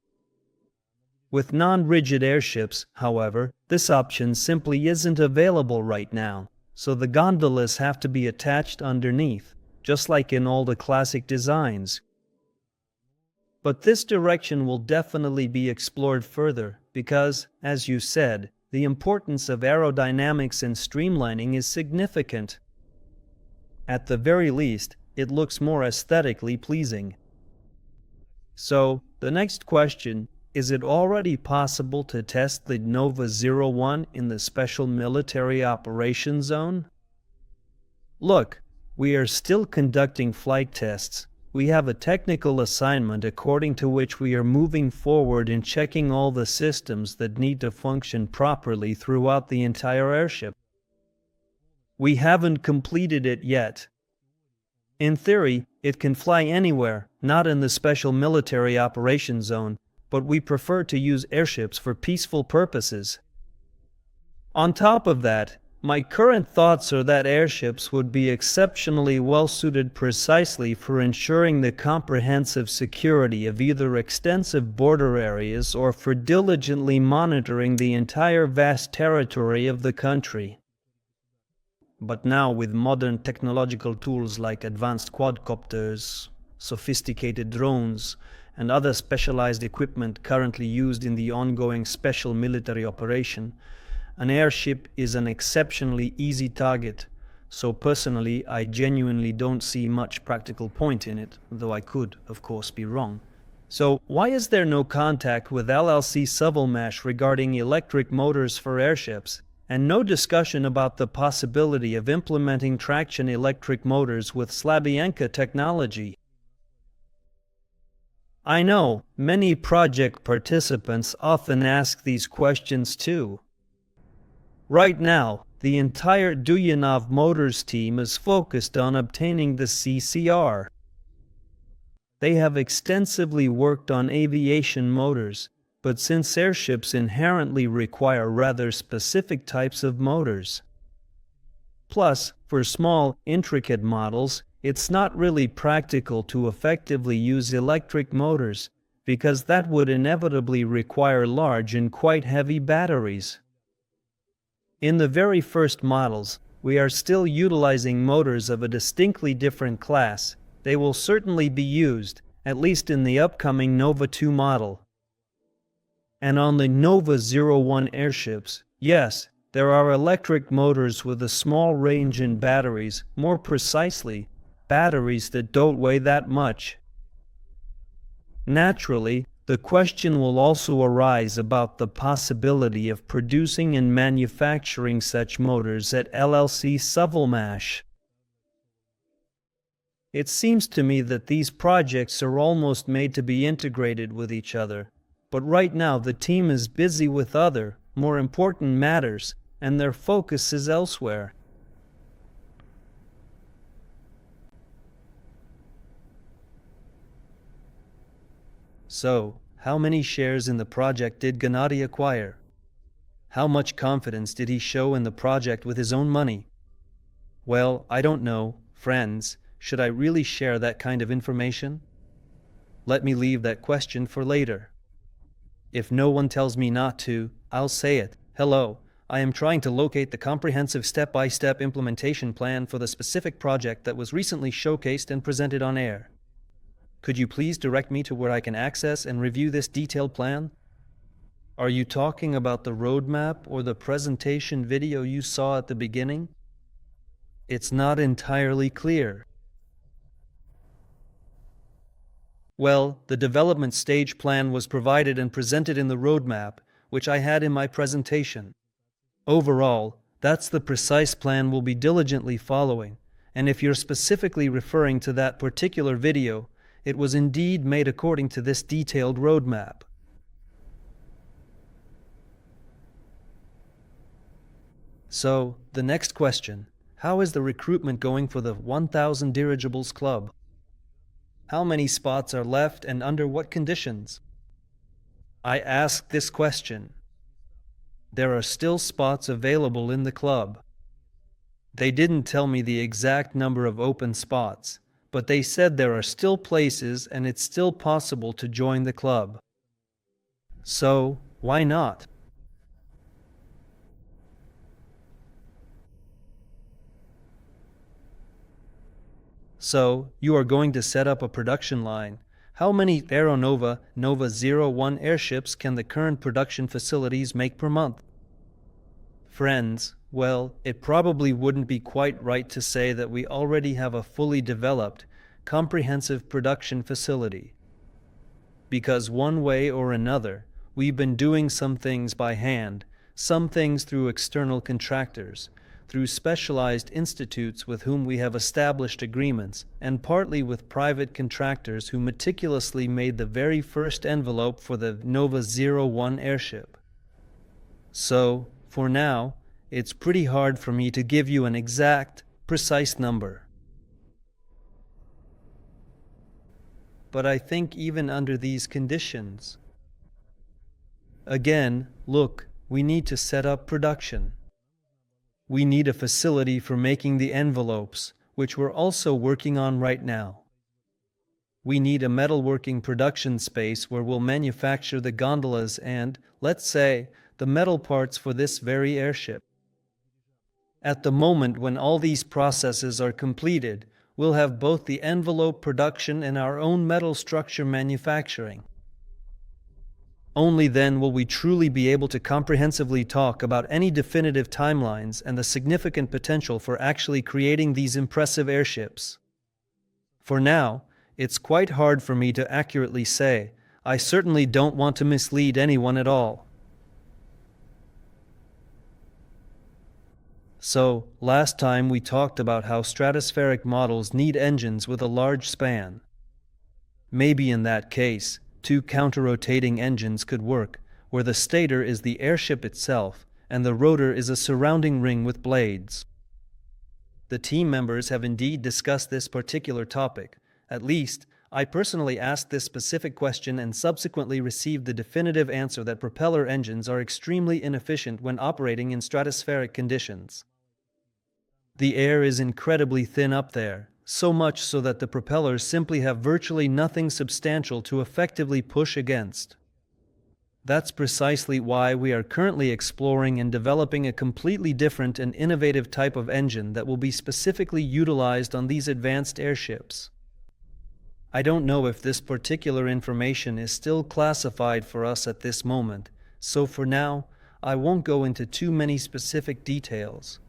With non-rigid airships, however, this option simply isn't available right now, so the gondolas have to be attached underneath, just like in all the classic designs. But this direction will definitely be explored further because, as you said, the importance of aerodynamics and streamlining is significant. At the very least, it looks more aesthetically pleasing. So, the next question, is it already possible to test the Nova 01 in the Special Military Operations Zone? Look, we are still conducting flight tests. We have a technical assignment according to which we are moving forward in checking all the systems that need to function properly throughout the entire airship. We haven't completed it yet. In theory, it can fly anywhere, not in the Special Military Operations Zone, but we prefer to use airships for peaceful purposes. On top of that, my current thoughts are that airships would be exceptionally well suited precisely for ensuring the comprehensive security of either extensive border areas or for diligently monitoring the entire vast territory of the country. But now with modern technological tools like advanced quadcopters, sophisticated drones, and other specialized equipment currently used in the ongoing special military operation, an airship is an exceptionally easy target, so personally I genuinely don't see much practical point in it, though I could, of course, be wrong. So why is there no contact with LLC Sovelmash regarding electric motors for airships, and no discussion about the possibility of implementing traction electric motors with Slabianka technology? I know, many project participants often ask these questions too. Right now, the entire Duyanov Motors team is focused on obtaining the CCR. They have extensively worked on aviation motors, but since airships inherently require rather specific types of motors. Plus, for small, intricate models, it's not really practical to effectively use electric motors, because that would inevitably require large and quite heavy batteries. In the very first models, we are still utilizing motors of a distinctly different class. They will certainly be used, at least in the upcoming Nova 2 model. And on the Nova 01 airships, yes, there are electric motors with a small range in batteries, more precisely, batteries that don't weigh that much. Naturally, the question will also arise about the possibility of producing and manufacturing such motors at LLC Sovelmash. It seems to me that these projects are almost made to be integrated with each other. But right now the team is busy with other, more important matters, and their focus is elsewhere. So, how many shares in the project did Gennady acquire? How much confidence did he show in the project with his own money? Well, I don't know, friends. Should I really share that kind of information? Let me leave that question for later. If no one tells me not to, I'll say it. Hello, I am trying to locate the comprehensive step-by-step implementation plan for the specific project that was recently showcased and presented on air. Could you please direct me to where I can access and review this detailed plan? Are you talking about the roadmap or the presentation video you saw at the beginning? It's not entirely clear. Well, the development stage plan was provided and presented in the roadmap, which I had in my presentation. Overall, that's the precise plan we'll be diligently following, and if you're specifically referring to that particular video, it was indeed made according to this detailed roadmap. So, the next question, how is the recruitment going for the 1000 Dirigibles Club? How many spots are left and under what conditions? I asked this question. There are still spots available in the club. They didn't tell me the exact number of open spots, but they said there are still places and it's still possible to join the club. So, why not? So, you are going to set up a production line. How many Aeronova Nova 01 airships can the current production facilities make per month? Friends, well, it probably wouldn't be quite right to say that we already have a fully developed, comprehensive production facility. Because one way or another, we've been doing some things by hand, some things through external contractors, through specialized institutes with whom we have established agreements, and partly with private contractors who meticulously made the very first envelope for the Nova 01 airship. So, for now, it's pretty hard for me to give you an exact, precise number. But I think even under these conditions, again, look, we need to set up production. We need a facility for making the envelopes, which we're also working on right now. We need a metalworking production space where we'll manufacture the gondolas and, let's say, the metal parts for this very airship. At the moment when all these processes are completed, we'll have both the envelope production and our own metal structure manufacturing. Only then will we truly be able to comprehensively talk about any definitive timelines and the significant potential for actually creating these impressive airships. For now, it's quite hard for me to accurately say. I certainly don't want to mislead anyone at all. So, last time we talked about how stratospheric models need engines with a large span. Maybe in that case, 2 counter-rotating engines could work, where the stator is the airship itself and the rotor is a surrounding ring with blades. The team members have indeed discussed this particular topic. At least, I personally asked this specific question and subsequently received the definitive answer that propeller engines are extremely inefficient when operating in stratospheric conditions. The air is incredibly thin up there, so much so that the propellers simply have virtually nothing substantial to effectively push against. That's precisely why we are currently exploring and developing a completely different and innovative type of engine that will be specifically utilized on these advanced airships. I don't know if this particular information is still classified for us at this moment, so for now, I won't go into too many specific details.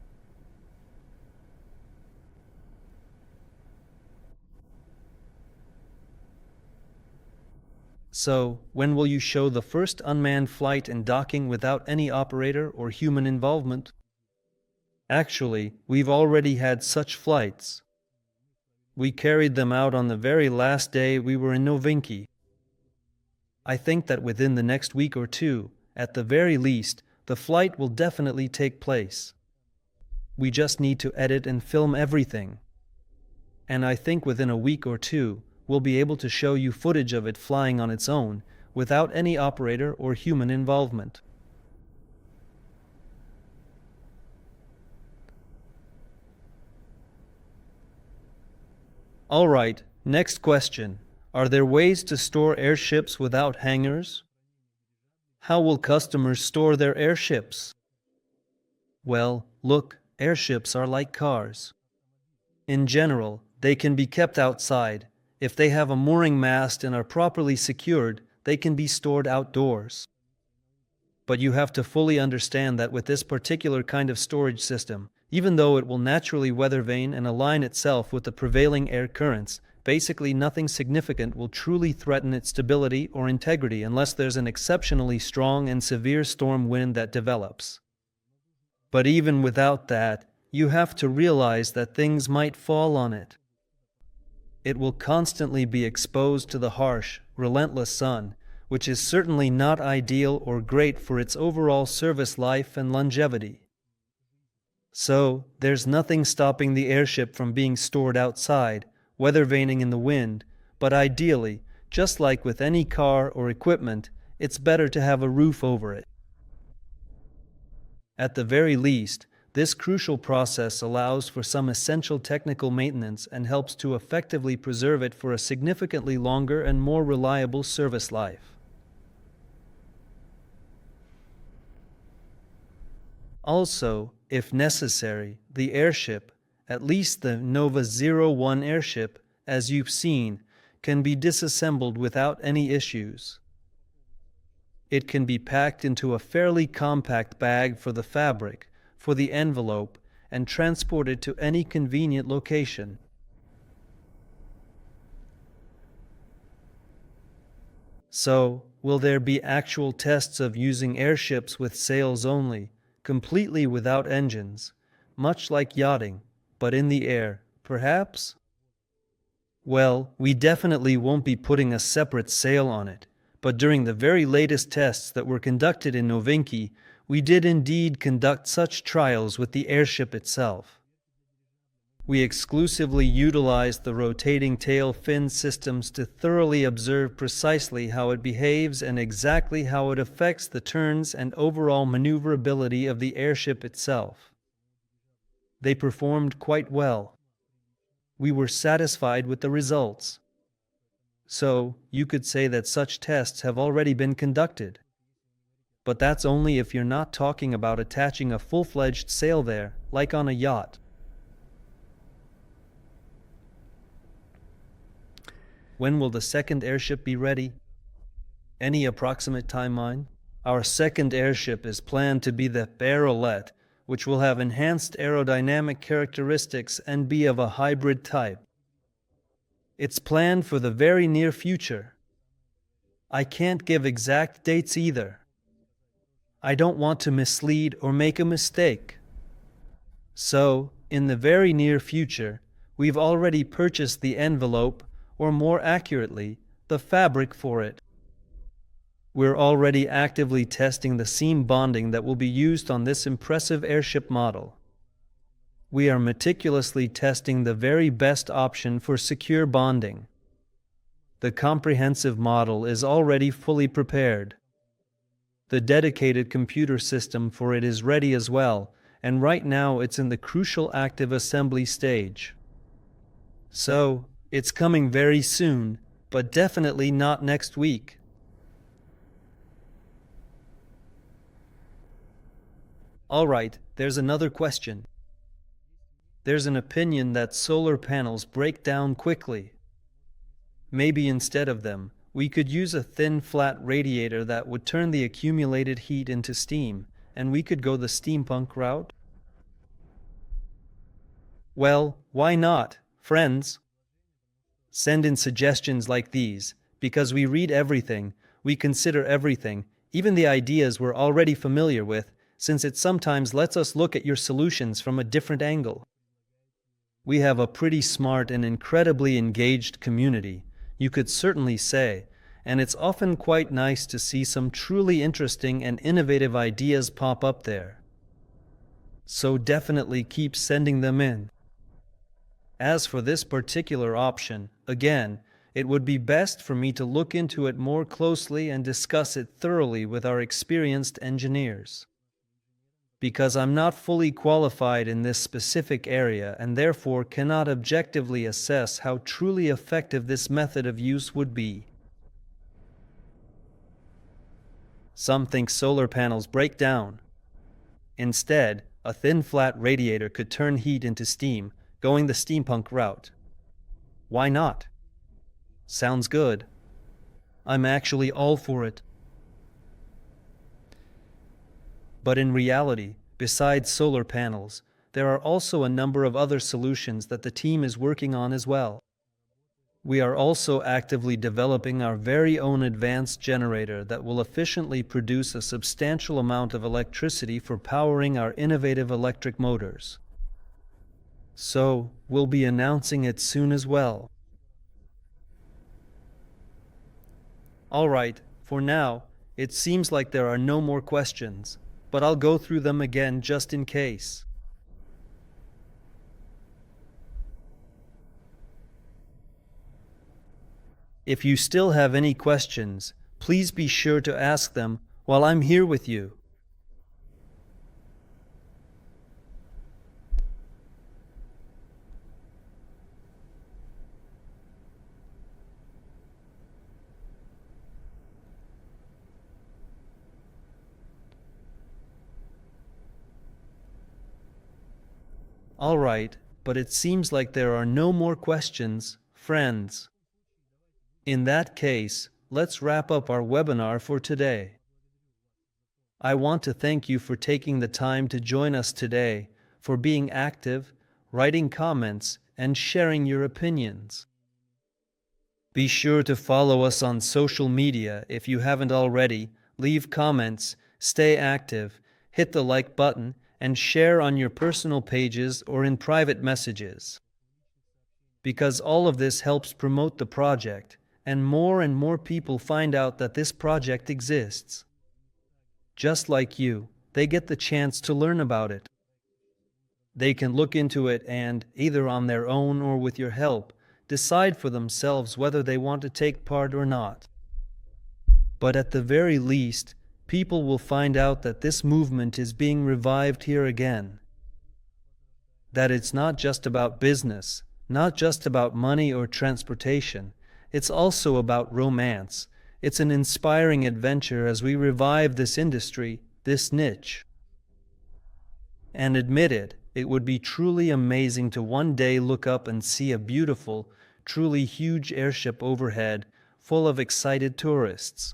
So, when will you show the first unmanned flight and docking without any operator or human involvement? Actually, we've already had such flights. We carried them out on the very last day we were in Novinky. I think that within the next week or two, at the very least, the flight will definitely take place. We just need to edit and film everything. And I think within a week or two, we'll be able to show you footage of it flying on its own, without any operator or human involvement. All right, next question. Are there ways to store airships without hangars? How will customers store their airships? Well, look, airships are like cars. In general, they can be kept outside. If they have a mooring mast and are properly secured, they can be stored outdoors. But you have to fully understand that with this particular kind of storage system, even though it will naturally weather vane and align itself with the prevailing air currents, basically nothing significant will truly threaten its stability or integrity unless there's an exceptionally strong and severe storm wind that develops. But even without that, you have to realize that things might fall on it. It will constantly be exposed to the harsh, relentless sun, which is certainly not ideal or great for its overall service life and longevity. So, there's nothing stopping the airship from being stored outside, weather vaning in the wind, but ideally, just like with any car or equipment, it's better to have a roof over it. At the very least, this crucial process allows for some essential technical maintenance and helps to effectively preserve it for a significantly longer and more reliable service life. Also, if necessary, the airship, at least the Nova 01 airship, as you've seen, can be disassembled without any issues. It can be packed into a fairly compact bag for the fabric, for the envelope, and transported to any convenient location. So, will there be actual tests of using airships with sails only, completely without engines, much like yachting, but in the air, perhaps? Well, we definitely won't be putting a separate sail on it, but during the very latest tests that were conducted in Novinky, we did indeed conduct such trials with the airship itself. We exclusively utilized the rotating tail fin systems to thoroughly observe precisely how it behaves and exactly how it affects the turns and overall maneuverability of the airship itself. They performed quite well. We were satisfied with the results. So, you could say that such tests have already been conducted. But that's only if you're not talking about attaching a full-fledged sail there, like on a yacht. When will the second airship be ready? Any approximate timeline? Our second airship is planned to be the Barolette, which will have enhanced aerodynamic characteristics and be of a hybrid type. It's planned for the very near future. I can't give exact dates either. I don't want to mislead or make a mistake. So, in the very near future, we've already purchased the envelope, or more accurately, the fabric for it. We're already actively testing the seam bonding that will be used on this impressive airship model. We are meticulously testing the very best option for secure bonding. The comprehensive model is already fully prepared. The dedicated computer system for it is ready as well, and right now it's in the crucial active assembly stage. So, it's coming very soon, but definitely not next week. All right, there's another question. There's an opinion that solar panels break down quickly. Maybe instead of them, we could use a thin, flat radiator that would turn the accumulated heat into steam, and we could go the steampunk route? Well, why not, friends? Send in suggestions like these, because we read everything, we consider everything, even the ideas we're already familiar with, since it sometimes lets us look at your solutions from a different angle. We have a pretty smart and incredibly engaged community, you could certainly say, and it's often quite nice to see some truly interesting and innovative ideas pop up there. So definitely keep sending them in. As for this particular option, again, it would be best for me to look into it more closely and discuss it thoroughly with our experienced engineers. Because I'm not fully qualified in this specific area and therefore cannot objectively assess how truly effective this method of use would be. Some think solar panels break down. Instead, a thin flat radiator could turn heat into steam, going the steampunk route. Why not? Sounds good. I'm actually all for it. But in reality, besides solar panels, there are also a number of other solutions that the team is working on as well. We are also actively developing our very own advanced generator that will efficiently produce a substantial amount of electricity for powering our innovative electric motors. So, we'll be announcing it soon as well. All right, for now, it seems like there are no more questions, but I'll go through them again just in case. If you still have any questions, please be sure to ask them while I'm here with you. All right, but it seems like there are no more questions, friends. In that case, let's wrap up our webinar for today. I want to thank you for taking the time to join us today, for being active, writing comments, and sharing your opinions. Be sure to follow us on social media if you haven't already, leave comments, stay active, hit the like button, and share on your personal pages or in private messages. Because all of this helps promote the project, and more people find out that this project exists. Just like you, they get the chance to learn about it. They can look into it and, either on their own or with your help, decide for themselves whether they want to take part or not. But at the very least, people will find out that this movement is being revived here again. That it's not just about business, not just about money or transportation. It's also about romance. It's an inspiring adventure as we revive this industry, this niche. And admit it, it would be truly amazing to one day look up and see a beautiful, truly huge airship overhead, full of excited tourists,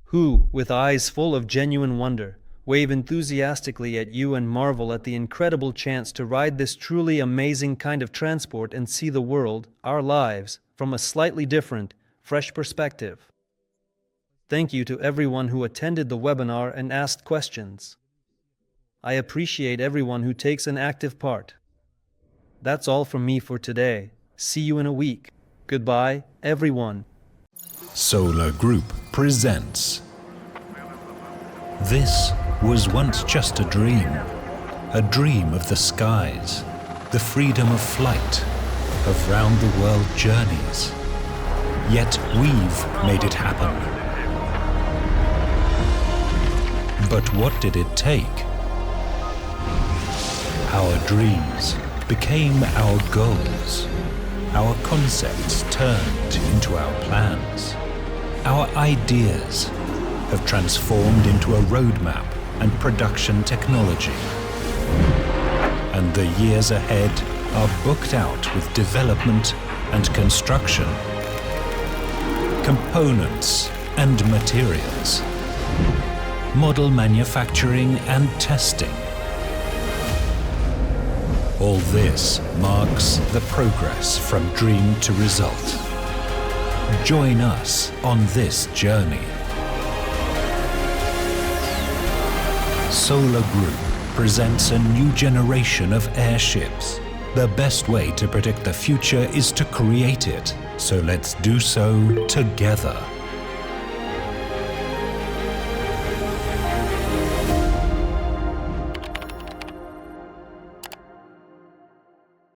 who, with eyes full of genuine wonder, wave enthusiastically at you and marvel at the incredible chance to ride this truly amazing kind of transport and see the world, our lives, from a slightly different, fresh perspective. Thank you to everyone who attended the webinar and asked questions. I appreciate everyone who takes an active part. That's all from me for today. See you in a week. Goodbye, everyone.
Solar Group presents. This was once just a dream of the skies, the freedom of flight, of round-the-world journeys. Yet we've made it happen. But what did it take? Our dreams became our goals. Our concepts turned into our plans. Our ideas have transformed into a roadmap and production technology. And the years ahead are booked out with development and construction, components and materials, model manufacturing and testing. All this marks the progress from dream to result. Join us on this journey. Solar Group presents a new generation of airships, The best way to predict the future is to create it, so let's do so together.